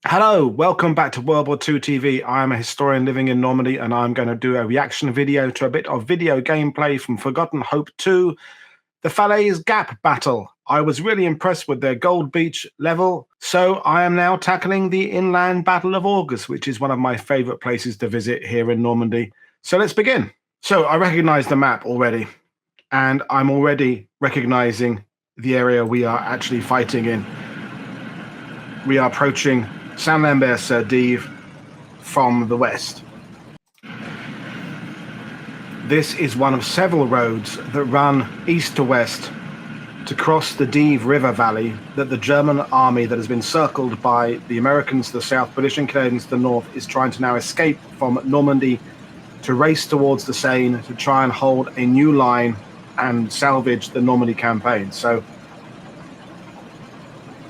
Hello, welcome back to WW2 TV. I am a historian living in Normandy, and I'm going to do a reaction video to a bit of video gameplay from Forgotten Hope 2, the Falaise Gap battle. I was really impressed with their Gold Beach level, so I am now tackling the Inland Battle of August, which is one of my favorite places to visit here in Normandy. So let's begin. So I recognize the map already, and I'm already recognizing the area we are actually fighting in. We are approaching Saint-Lambert-sur-Dive from the west. This is one of several roads that run east to west to cross the Dive River Valley that the German army that has been circled by the Americans to the south, British and Canadians to the north, is trying to now escape from Normandy to race towards the Seine to try and hold a new line and salvage the Normandy campaign. So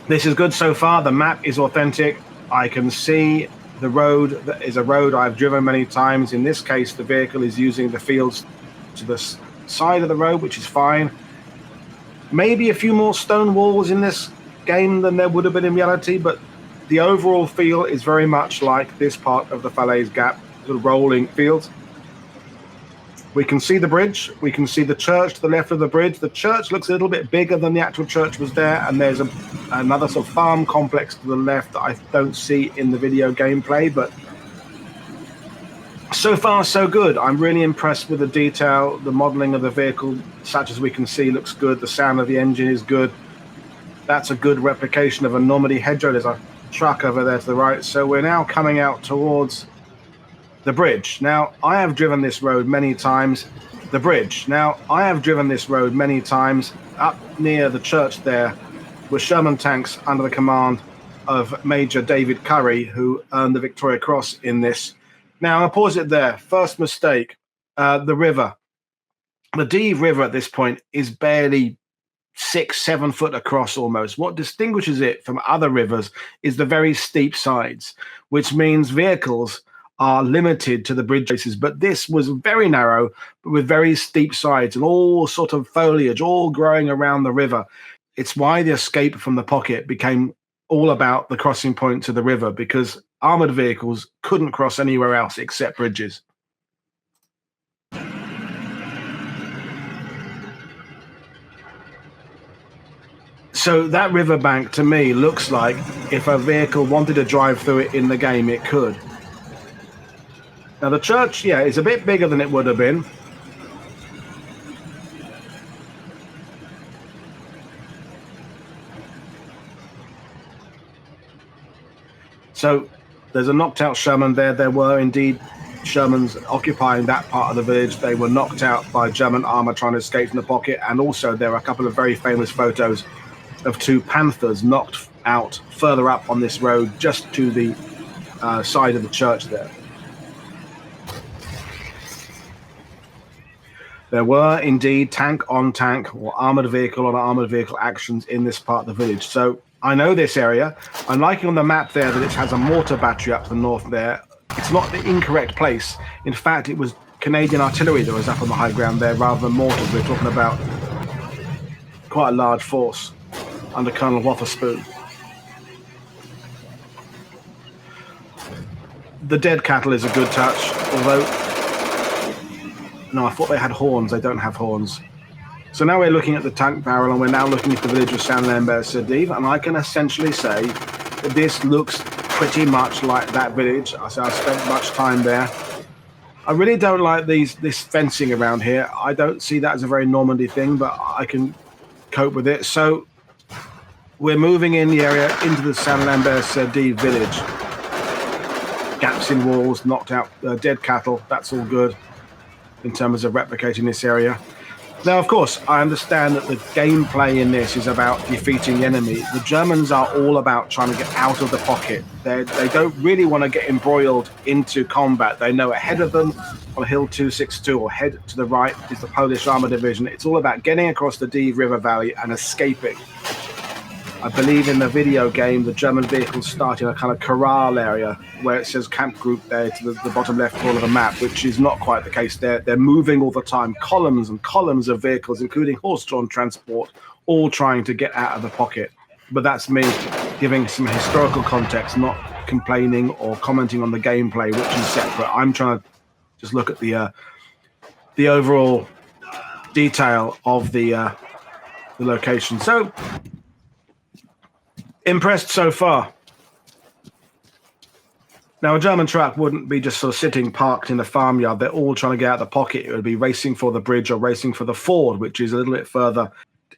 this is good so far. The map is authentic. I can see the road. That is a road I've driven many times. In this case, the vehicle is using the fields to the side of the road, which is fine. Maybe a few more stone walls in this game than there would have been in reality, but the overall feel is very much like this part of the Falaise Gap, sort of rolling fields. We can see the bridge. We can see the church to the left of the bridge. The church looks a little bit bigger than the actual church was there, and there's another sort of farm complex to the left that I don't see in the video gameplay, but so far so good. I'm really impressed with the detail. The modeling of the vehicle, such as we can see, looks good. The sound of the engine is good. That's a good replication of a Normandy hedgerow. There's a truck over there to the right. So we're now coming out towards the bridge. Now, I have driven this road many times. The bridge. Now, I have driven this road many times. Up near the church there were Sherman tanks under the command of Major David Curry, who earned the Victoria Cross in this. Now, I'll pause it there. First mistake, the river. The Dive River at this point is barely 6-7 foot across almost. What distinguishes it from other rivers is the very steep sides, which means vehicles are limited to the bridge races, but this was very narrow, but with very steep sides and all sort of foliage, all growing around the river. It's why the escape from the pocket became all about the crossing point to the river, because armored vehicles couldn't cross anywhere else except bridges. So that riverbank to me looks like if a vehicle wanted to drive through it in the game, it could. Now the church, yeah, is a bit bigger than it would have been. So there's a knocked out Sherman there. There were indeed Shermans occupying that part of the village. They were knocked out by German armor trying to escape from the pocket. And also there are a couple of very famous photos of two Panthers knocked out further up on this road, just to the side of the church there. There were indeed tank on tank or armored vehicle on armored vehicle actions in this part of the village. So I know this area. I'm liking on the map there that it has a mortar battery up the north there. It's not the incorrect place. In fact, it was Canadian artillery that was up on the high ground there rather than mortars. We're talking about quite a large force under Colonel Wotherspoon. The dead cattle is a good touch, although no, I thought they had horns. They don't have horns. So now we're looking at the tank barrel, and we're now looking at the village of Saint-Lambert-sur-Dive, and I can essentially say that this looks pretty much like that village. I spent much time there. I really don't like this fencing around here. I don't see that as a very Normandy thing, but I can cope with it. So we're moving in the area into the Saint-Lambert-sur-Dive village. Gaps in walls, knocked out dead cattle. That's all good in terms of replicating this area. Now, of course, I understand that the gameplay in this is about defeating the enemy. The Germans are all about trying to get out of the pocket. They don't really want to get embroiled into combat. They know ahead of them on Hill 262 or head to the right is the Polish Armour Division. It's all about getting across the Dive River Valley and escaping. I believe in the video game, the German vehicles start in a kind of corral area where it says camp group there to the bottom left corner of the map, which is not quite the case there. They're moving all the time, columns and columns of vehicles, including horse-drawn transport, all trying to get out of the pocket. But that's me giving some historical context, not complaining or commenting on the gameplay, which is separate. I'm trying to just look at the overall detail of the location. So impressed so far. Now, a German truck wouldn't be just sort of sitting parked in a farmyard. They're all trying to get out of the pocket. It would be racing for the bridge or racing for the ford, which is a little bit further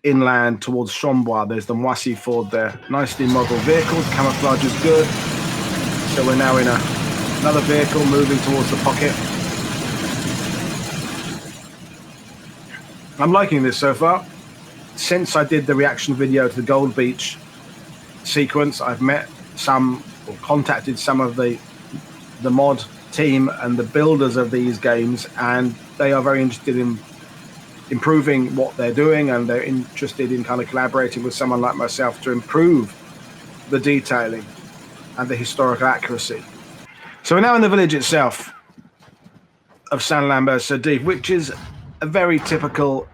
inland towards Chambois. There's the Moissy Ford there. Nicely modeled vehicles. Camouflage is good. So we're now in another vehicle moving towards the pocket. I'm liking this so far. Since I did the reaction video to the Gold Beach sequence, I've met some or contacted some of the mod team and the builders of these games, and they are very interested in improving what they're doing, and they're interested in kind of collaborating with someone like myself to improve the detailing and the historical accuracy. So we're now in the village itself of Saint-Lambert-sur-Dive, which is a very typical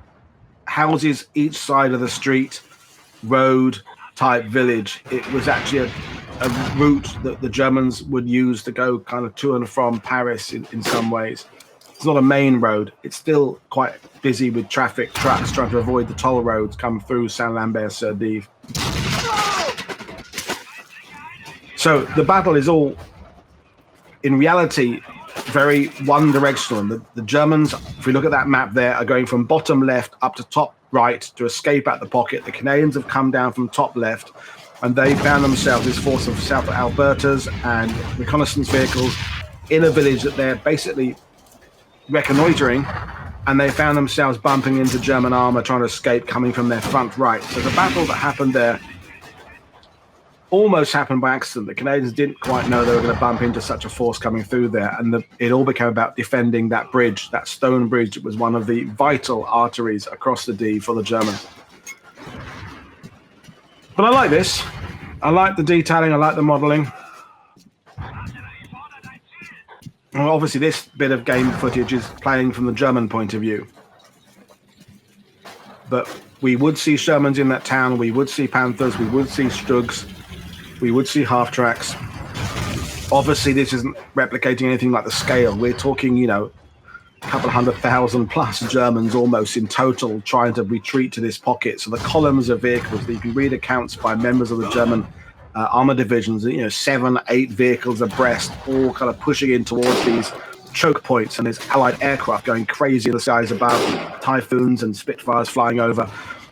houses each side of the street, road type village. It was actually a route that the Germans would use to go kind of to and from Paris in some ways. It's not a main road. It's still quite busy with traffic, trucks trying to avoid the toll roads come through Saint-Lambert-sur-Dive. So the battle is all, in reality, very one-directional. The Germans, if we look at that map there, are going from bottom left up to top right to escape out the pocket. The Canadians have come down from top left, and they found themselves, this force of South Albertas and reconnaissance vehicles, in a village that they're basically reconnoitering, and they found themselves bumping into German armor trying to escape coming from their front right. So the battle that happened there almost happened by accident. The Canadians didn't quite know they were going to bump into such a force coming through there, and it all became about defending that bridge, that stone bridge. It was one of the vital arteries across the Dive for the Germans. But I like this. I like the detailing. I like the modeling. Well, obviously, this bit of game footage is playing from the German point of view. But we would see Shermans in that town. We would see Panthers. We would see Stugs. We would see half-tracks. Obviously, this isn't replicating anything like the scale. We're talking, you know, a couple 100,000 plus Germans almost in total trying to retreat to this pocket. So the columns of vehicles that you can read accounts by members of the German armor divisions, you know, 7, 8 vehicles abreast, all kind of pushing in towards these choke points, and there's Allied aircraft going crazy in the skies above, Typhoons and Spitfires flying over,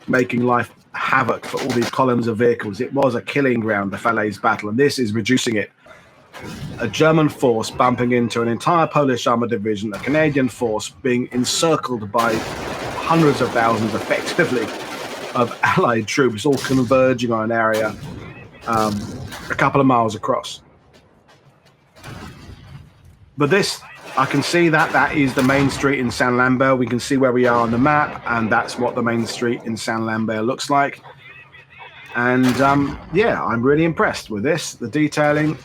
making life havoc for all these columns of vehicles. It was a killing ground, the Falaise battle, and this is reducing it. A German force bumping into an entire Polish armor division, a Canadian force being encircled by hundreds of thousands, effectively, of Allied troops, all converging on an area a couple of miles across. But this, I can see that is the main street in Saint-Lambert. We can see where we are on the map, and that's what the main street in Saint-Lambert looks like. And yeah, I'm really impressed with this. The detailing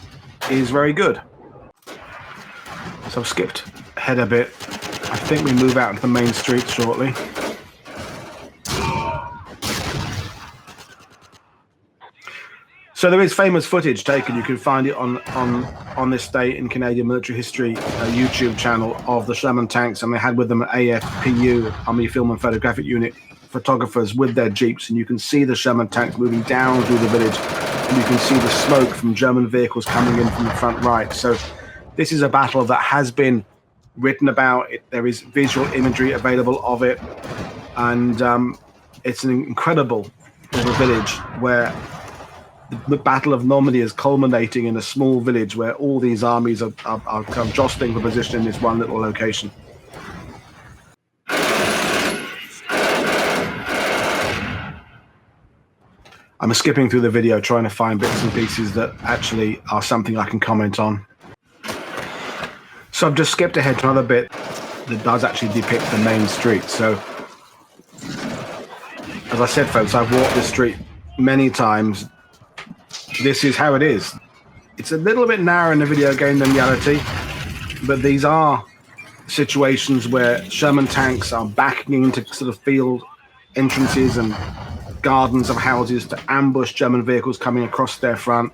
is very good. So I've skipped ahead a bit. I think we move out into the main street shortly. So there is famous footage taken. You can find it on this day in Canadian military history YouTube channel of the Sherman tanks, and they had with them an AFPU, Army Film and Photographic Unit, photographers with their jeeps, and you can see the Sherman tanks moving down through the village, and you can see the smoke from German vehicles coming in from the front right. So this is a battle that has been written about. There is visual imagery available of it, and it's an incredible little village where the Battle of Normandy is culminating in a small village where all these armies are kind of jostling for position in this one little location. I'm skipping through the video trying to find bits and pieces that actually are something I can comment on. So I've just skipped ahead to another bit that does actually depict the main street. So, as I said, folks, I've walked this street many times. This is how it is. It's a little bit narrower in the video game than reality, but these are situations where Sherman tanks are backing into sort of field entrances and gardens of houses to ambush German vehicles coming across their front.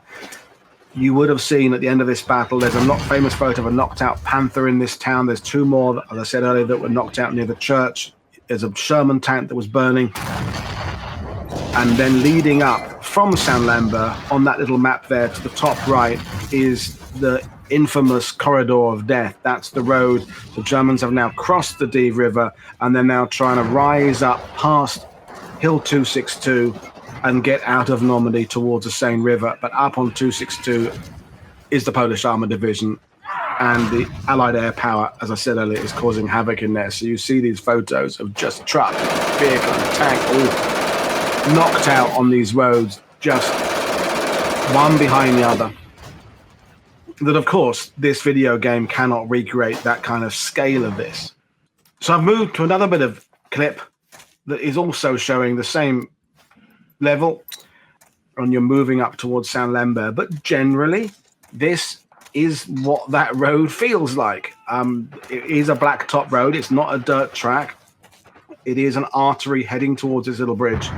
you would have seen at the end of this battle, there's a famous photo of a knocked out panther in this town. There's 2 more, as I said earlier, that were knocked out near the church. There's a Sherman tank that was burning. And then leading up from Saint-Lambert on that little map there to the top right is the infamous corridor of death. That's the road. The Germans have now crossed the Dive River, and they're now trying to rise up past Hill 262 and get out of Normandy towards the Seine River. But up on 262 is the Polish Armored Division, and the Allied air power, as I said earlier, is causing havoc in there. So you see these photos of just truck, vehicle, and tank all knocked out on these roads, just one behind the other. That, of course, this video game cannot recreate that kind of scale of this. So I've moved to another bit of clip that is also showing the same level, and you're moving up towards Saint-Lambert. But generally, this is what that road feels like. It is a blacktop road. It's not a dirt track. It is an artery heading towards this little bridge.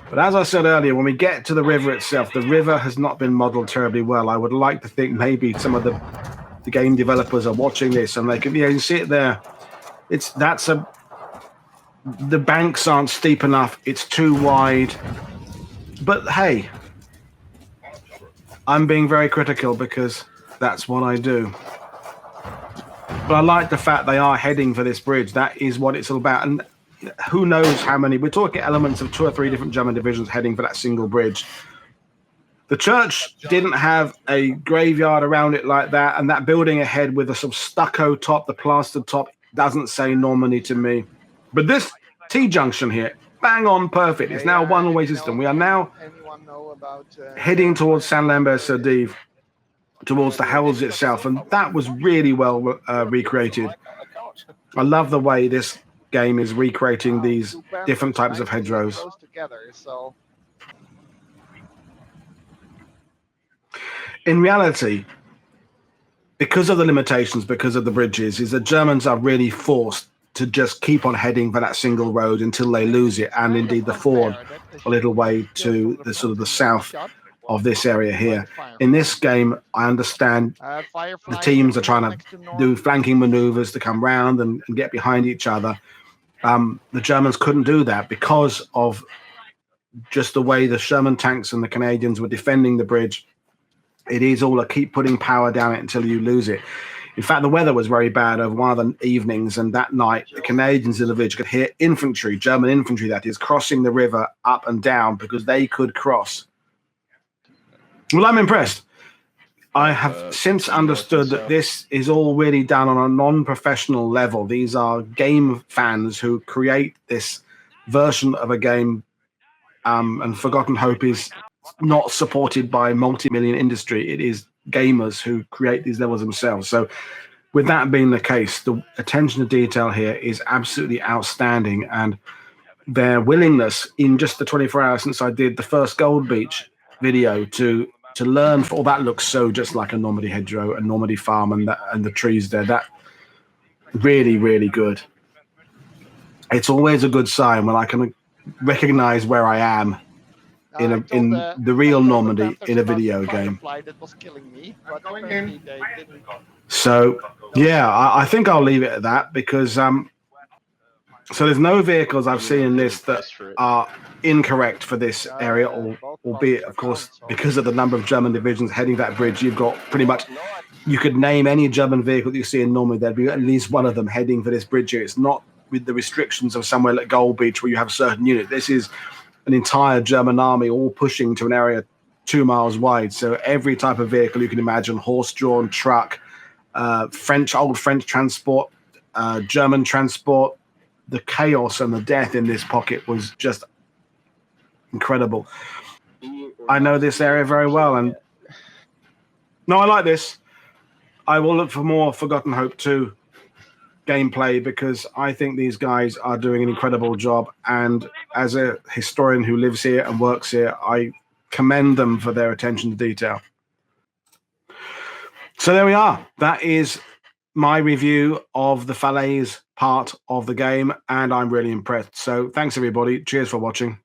But as I said earlier, when we get to the river itself, the river has not been modeled terribly well. I would like to think maybe some of the game developers are watching this and they can, you see it there. The banks aren't steep enough. It's too wide. But hey, I'm being very critical because that's what I do. But I like the fact they are heading for this bridge. That is what it's all about. And who knows how many, we're talking elements of 2 or 3 different German divisions heading for that single bridge. The church didn't have a graveyard around it like that, and that building ahead with a sort of stucco top, the plastered top, doesn't say Normandy to me. But this T-junction here, bang on perfect. It's now a one-way system. We are now heading towards Saint-Lambert-sur-Dive, towards the Hells itself, and that was really well recreated. I love the way this game is recreating these different types of hedgerows. In reality, because of the limitations, because of the bridges, is the Germans are really forced to just keep on heading for that single road until they lose it, and indeed the ford a little way to the sort of the south of this area here. In this game, I understand the teams are trying to do flanking maneuvers to come round and get behind each other. The Germans couldn't do that because of just the way the Sherman tanks and the Canadians were defending the bridge. It is all a keep putting power down it until you lose it. In fact, the weather was very bad over one of the evenings, and that night the Canadians in the village could hear infantry, German infantry that is, crossing the river up and down because they could cross. Well, I'm impressed. I have since understood that this is all really done on a non-professional level. These are game fans who create this version of a game, and Forgotten Hope is not supported by multi-million industry. It is gamers who create these levels themselves. So with that being the case, the attention to detail here is absolutely outstanding, and their willingness in just the 24 hours since I did the first Gold Beach video to learn, for all that looks so just like a Normandy hedgerow, a Normandy farm, and the trees there. That really, really good. It's always a good sign when I can recognize where I am in the real Normandy in a video game. So yeah, I think I'll leave it at that because so there's no vehicles I've seen in this that are incorrect for this area, albeit, of course, because of the number of German divisions heading that bridge, you've got pretty much, you could name any German vehicle that you see in Normandy, there'd be at least one of them heading for this bridge here. It's not with the restrictions of somewhere like Gold Beach where you have a certain unit. This is an entire German army all pushing to an area 2 miles wide. So every type of vehicle you can imagine, horse-drawn, truck, old French transport, German transport. The chaos and the death in this pocket was just incredible. I know this area very well, and no, I like this. I will look for more Forgotten Hope 2 gameplay because I think these guys are doing an incredible job, and as a historian who lives here and works here, I commend them for their attention to detail. So there we are. That is my review of the Falaise part of the game, and I'm really impressed. So thanks everybody. Cheers for watching.